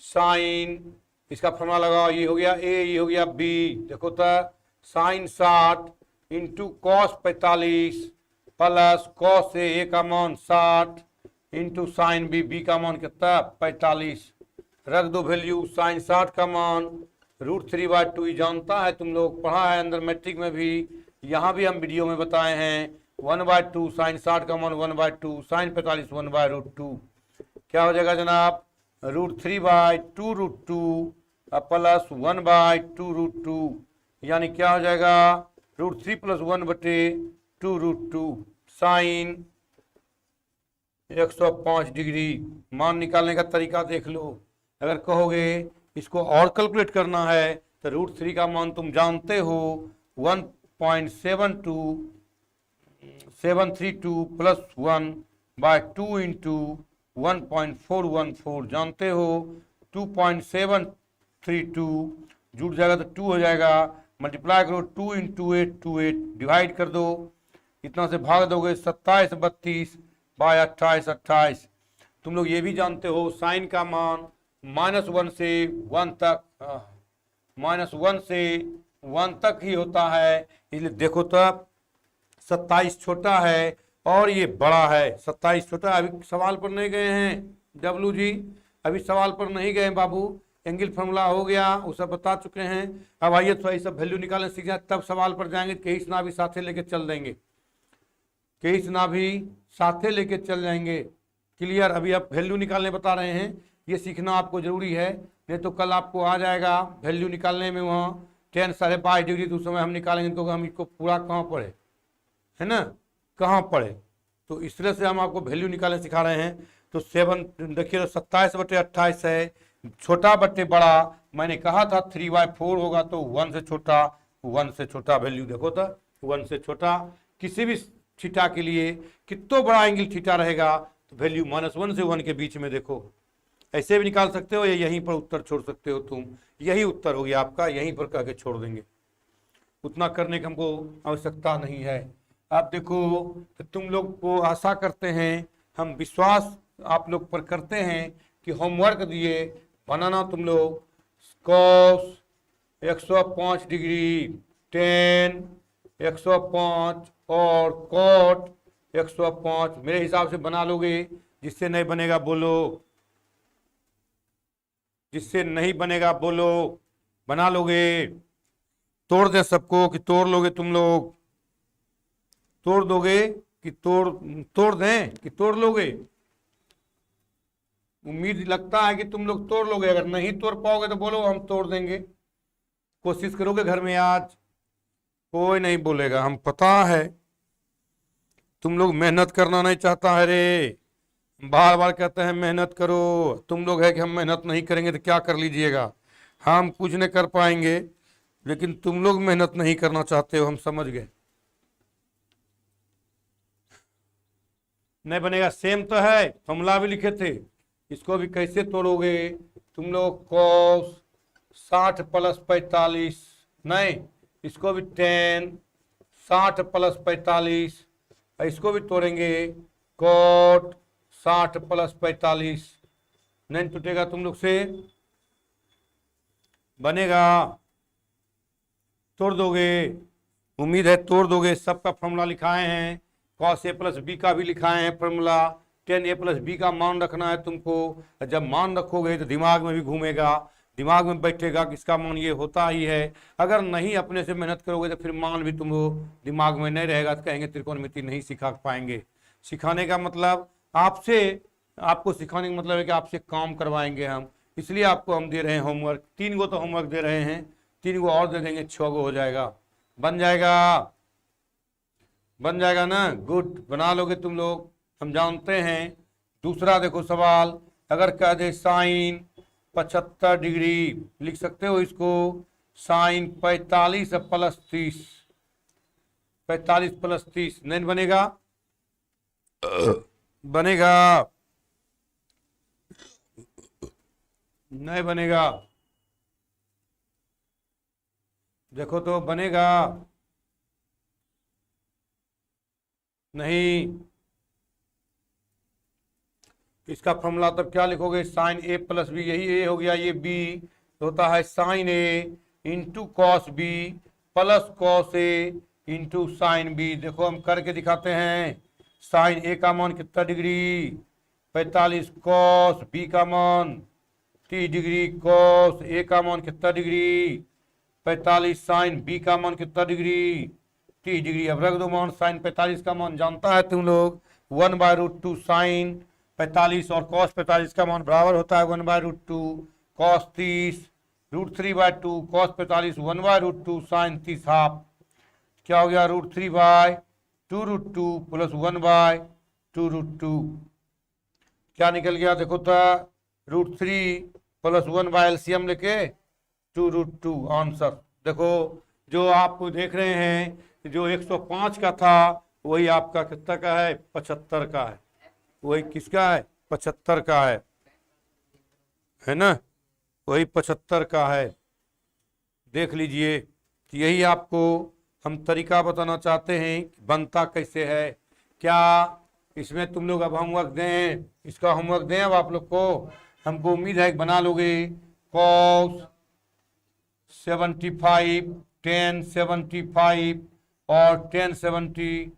साइन, इसका फॉर्मूला लगाओ, ये हो गया ए, ये हो गया बी। देखो तो sine 60 into cos 45 plus cos A का मान 60 इंटू साइन बी, बी का मान कितना? 45। रख दो वैल्यू। साइन 60 का मान √3/2 जानता है, तुम लोग पढ़ा है अंदर मैट्रिक में भी, यहाँ भी हम वीडियो में बताए हैं। 1/2 साइन 60 का मान 1/2, साइन 45 1/√2। क्या हो जाएगा जनाब? √3/2√2 प्लस 1/2√2, यानी क्या हो जाएगा? √3 + 1/2√2। Sine 105 degree. मान निकालने का तरीका देख लो। अगर कहोगे इसको और कैलकुलेट करना है तो √3 का मान तुम जानते हो 1.732 प्लस 1/2 इंटू 1.414 जानते हो। 2.732 जुड़ जाएगा तो 2 हो जाएगा। मल्टीप्लाई करो 2 इंटू 8, 2 8 डिवाइड कर दो, इतना से भाग दोगे 27 32 बाय 28 28। तुम लोग ये भी जानते हो साइन का मान -1 से 1 तक, -1 से 1 तक ही होता है। इसलिए देखो तो 27 छोटा है और ये बड़ा है। 27 छोटा। अभी सवाल पर नहीं गए हैं डब्लू जी, अभी सवाल पर नहीं गए बाबू। एंगल फॉर्मूला हो गया, वो सब बता चुके हैं। अब आइए थोड़ा ये सब वैल्यू निकालने सीख जाए, तब सवाल पर जाएंगे। कहीं से ना भी साथे लेके चल देंगे, कहीं से ना भी साथे लेके चल जाएंगे। क्लियर? अभी आप वैल्यू निकालने बता रहे हैं, ये सीखना आपको जरूरी है, नहीं तो कल आपको आ जाएगा वैल्यू निकालने में वहाँ 10 22.5 डिग्री। तो उस समय हम निकालेंगे तो हम इसको पूरा कहाँ पढ़े, है ना, कहाँ पढ़े। तो इस तरह से हम आपको वैल्यू निकालने सिखा रहे हैं। तो 7 देखिए 27/28 है, छोटा बट्टे बड़ा। मैंने कहा था 3/4 होगा, तो 1 से छोटा, 1 से छोटा वैल्यू देखो तो 1 से छोटा। किसी भी थीटा के लिए कितना बड़ा एंगल थीटा रहेगा तो वैल्यू -1 से 1 के बीच में देखो, ऐसे भी निकाल सकते हो या यहीं पर उत्तर छोड़ सकते हो तुम। यही उत्तर हो गया आपका, यहीं पर कह के छोड़ देंगे, उतना करने की हमको आवश्यकता नहीं है। आप देखो तो तुम लोग को आशा करते हैं, हम विश्वास आप लोग पर करते हैं कि होमवर्क दिए बनाना तुम लोग cos 105 डिग्री tan 105 और cot 105 मेरे हिसाब से बना लोगे। जिससे नहीं बनेगा बोलो, जिससे नहीं बनेगा बोलो, बना लोगे। तोड़ दे सबको कि तोड़ लोगे तुम लोग, तोड़ दोगे कि तोड़ दें कि तोड़ लोगे। उम्मीद लगता है कि तुम लोग तोड़ लोगे, अगर नहीं तोड़ पाओगे तो बोलो हम तोड़ देंगे। कोशिश करोगे घर में आज? कोई नहीं बोलेगा, हम पता है तुम लोग मेहनत करना नहीं चाहता है रे, बार बार कहते हैं मेहनत करो। तुम लोग है कि हम मेहनत नहीं करेंगे तो क्या कर लीजिएगा, हम कुछ नहीं कर पाएंगे, लेकिन तुम लोग मेहनत नहीं करना चाहते हो, हम समझ गए। नहीं बनेगा, सेम तो है, फॉर्मूला भी लिखे थे। इसको भी कैसे तोड़ोगे तुम लोग? cos 60 + 45, नहीं इसको भी tan 60 + 45, इसको भी तोड़ेंगे cot 60 + 45। नहीं टूटेगा तुम लोग से, बनेगा, तोड़ दोगे, उम्मीद है तोड़ दोगे। सबका फॉर्मूला लिखाए हैं, cos a + b का भी लिखाए हैं फॉर्मूला, tan a + b का मान रखना है तुमको। जब मान रखोगे तो दिमाग में भी घूमेगा, दिमाग में बैठेगा कि इसका मान ये होता ही है। अगर नहीं अपने से मेहनत करोगे तो फिर मान भी तुम दिमाग में नहीं रहेगा, तो कहेंगे त्रिकोणमिति नहीं सिखा पाएंगे। सिखाने का मतलब आपसे, आपको सिखाने का मतलब है कि आपसे काम करवाएंगे हम, इसलिए आपको हम दे रहे हैं होमवर्क। 3 गो तो होमवर्क दे रहे हैं, 3 गो और दे देंगे, 6 गो हो जाएगा। बन जाएगा, बन जाएगा ना? गुड, बना लोगे तुम लोग, हम जानते हैं। दूसरा देखो सवाल, अगर कह दे sin 75 डिग्री, लिख सकते हो इसको sin 45 + 30, 45 + 30। नहीं बनेगा? बनेगा? नहीं बनेगा? देखो तो बनेगा? नहीं। इसका फॉर्मूला तब क्या लिखोगे? sin a + b, यही a हो गया, ये b होता है sin a × cos b + cos a × sin b। देखो हम करके दिखाते हैं। sin a का मान कितना डिग्री? 45, cos b का मान 30 डिग्री, cos a का मान कितना डिग्री? 45, sin b का मान कितना डिग्री? 30 डिग्री। अब रख दो मान, sin 45 का मान जानता है तुम लोग, 1/√2 sin 45 और cos 45 का मान बराबर होता है 1/√2 cos 30, √3/2 cos 45, 1/√2 sin 30 हाफ। क्या हो गया? √3/2√2 + 1/2√2। क्या निकल गया? देखो तो √3 + 1 एलसीएम लेके 2√2 आंसर। देखो जो आप देख रहे हैं, जो 105 का था वही आपका कितना का है? 75 का है। वही किसका है? 75 का है ना? वही 75 का है। देख लीजिए, यही आपको हम तरीका बताना चाहते हैं बनता कैसे है। क्या इसमें तुम लोग अब होमवर्क दें? इसका होमवर्क दें अब आप लोग को? हमको उम्मीद है कि बना लोगे। cos 75, tan 75 और tan 70,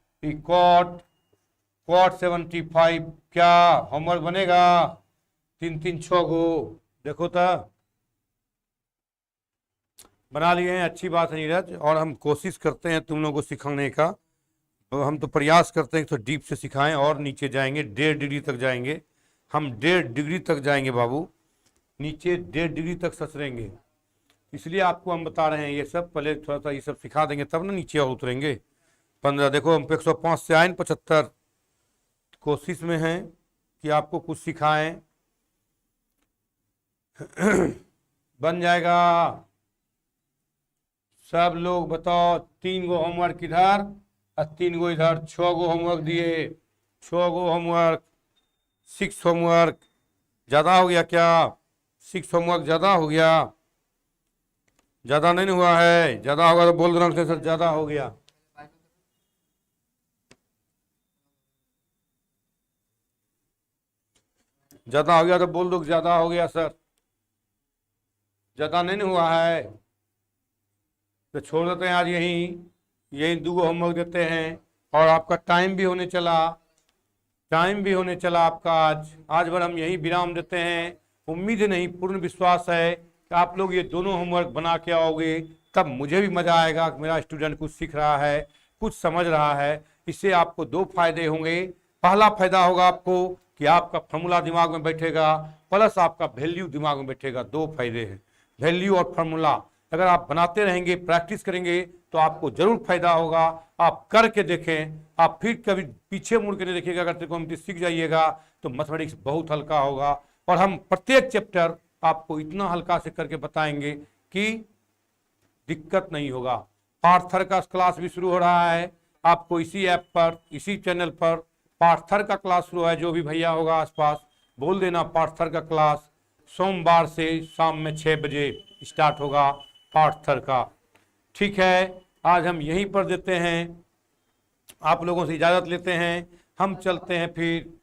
cot 75। क्या होमवर्क बनेगा? 3 3 6 गो। देखो तो बना लिए हैं, अच्छी बात है नीरज। और हम कोशिश करते हैं तुम लोगों को सिखाने का, तो हम तो प्रयास करते हैं कि तो डीप से सिखाएं, और नीचे जाएंगे 1.5 डिग्री तक जाएंगे हम, 1.5 डिग्री तक जाएंगे बाबू, नीचे 1.5 डिग्री तक ससरेंगे। इसलिए आपको हम बता रहे हैं ये सब, पहले थोड़ा सा ये सब सिखा देंगे तब ना नीचे और उतरेंगे। 15, देखो हम 105 से आए 75, कोशिश में हैं कि आपको कुछ सिखाएं। बन जाएगा सब लोग बताओ, 3 गो होमवर्क इधर और 3 गो इधर, 6 गो होमवर्क दिए, 6 गो होमवर्क, 6 होमवर्क। ज़्यादा हो गया क्या? 6 होमवर्क ज़्यादा हो गया? ज़्यादा नहीं हुआ है? ज़्यादा होगा तो बोल देना सर ज़्यादा हो गया। ज़्यादा हो गया तो बोल दो ज़्यादा हो गया सर। ज़्यादा नहीं हुआ है तो छोड़ देते हैं आज यही 2 होमवर्क देते हैं। और आपका टाइम भी होने चला, आपका आज भर हम यही विराम देते हैं। उम्मीद नहीं, पूर्ण विश्वास है कि आप लोग ये दोनों होमवर्क बना के आओगे, तब मुझे भी मज़ा आएगा कि मेरा स्टूडेंट कुछ सीख रहा है, कुछ समझ रहा है। इससे आपको 2 फायदे होंगे। पहला फायदा होगा आपको कि आपका फॉर्मूला दिमाग में बैठेगा, प्लस आपका वैल्यू दिमाग में बैठेगा। 2 फायदे हैं, वैल्यू और फार्मूला। अगर आप बनाते रहेंगे, प्रैक्टिस करेंगे तो आपको जरूर फायदा होगा। आप करके देखें, आप फिर कभी पीछे मुड़ के नहीं देखिएगा। अगर त्रिकोणमिति सीख जाइएगा तो मैथमेटिक्स बहुत हल्का होगा। और हम प्रत्येक चैप्टर आपको इतना हल्का से करके बताएंगे कि दिक्कत नहीं होगा। पार्थर का क्लास भी शुरू हो रहा है, आपको इसी ऐप पर, इसी चैनल पर पार्थर का क्लास शुरू है। जो भी भैया होगा आसपास बोल देना, पार्थर का क्लास सोमवार से शाम में 6 बजे स्टार्ट होगा पार्थर का। ठीक है, आज हम यहीं पर देते हैं, आप लोगों से इजाज़त लेते हैं, हम चलते हैं फिर।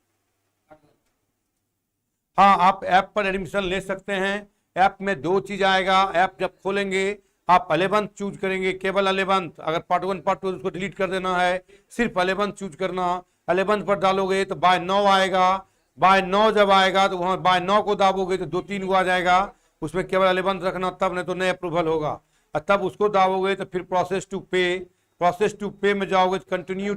हाँ, आप ऐप पर एडमिशन ले सकते हैं। ऐप में 2 चीज़ आएगा। ऐप जब खोलेंगे आप 11th चूज करेंगे, केवल 11th। अगर पार्ट 1 पार्ट 2 उसको डिलीट कर देना है, सिर्फ 11th चूज करना। 11th पर डालोगे तो बाय 9 आएगा। बाय 9 जब आएगा तो वहाँ बाय 9 को दाबोगे तो 2-3 को आ जाएगा, उसमें केवल 11th रखना, तब नहीं तो नए अप्रूवल होगा। और तब उसको दाबोगे तो फिर प्रोसेस टू पे में जाओगे, कंटिन्यू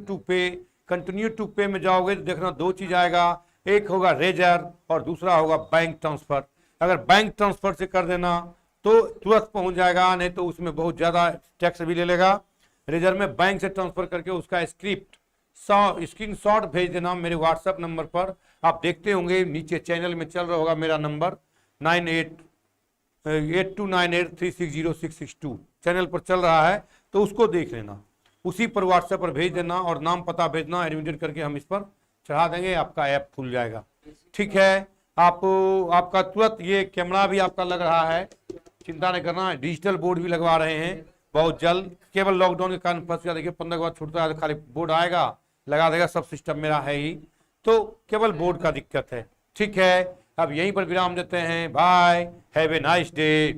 टू पे में जाओगे तो देखना 2 चीज़ आएगा। एक होगा रेजर और दूसरा होगा बैंक ट्रांसफर। अगर बैंक ट्रांसफर से कर देना तो तुरंत पहुंच जाएगा, नहीं तो उसमें बहुत ज़्यादा टैक्स भी ले लेगा। रेजर में बैंक से ट्रांसफर करके उसका स्क्रीनशॉट भेज देना मेरे व्हाट्सएप नंबर पर। आप देखते होंगे नीचे चैनल में चल रहा होगा मेरा नंबर 988298360662 चैनल पर चल रहा है, तो उसको देख लेना। उसी पर व्हाट्सएप पर भेज देना और नाम पता भेजना, एडमिटेड करके हम इस पर चढ़ा देंगे, आपका ऐप खुल जाएगा। ठीक है, आपका तुरंत ये कैमरा भी आपका लग रहा है, चिंता नहीं करना। डिजिटल बोर्ड भी लगवा रहे हैं बहुत जल्द। केवल लॉकडाउन के कारण फंस गया, देखिए 15 के बाद छूटता है तो खाली बोर्ड आएगा, लगा देगा, सब सिस्टम मेरा है ही, तो केवल बोर्ड का दिक्कत है। ठीक है, अब यहीं पर विराम देते हैं। Bye, have a nice day.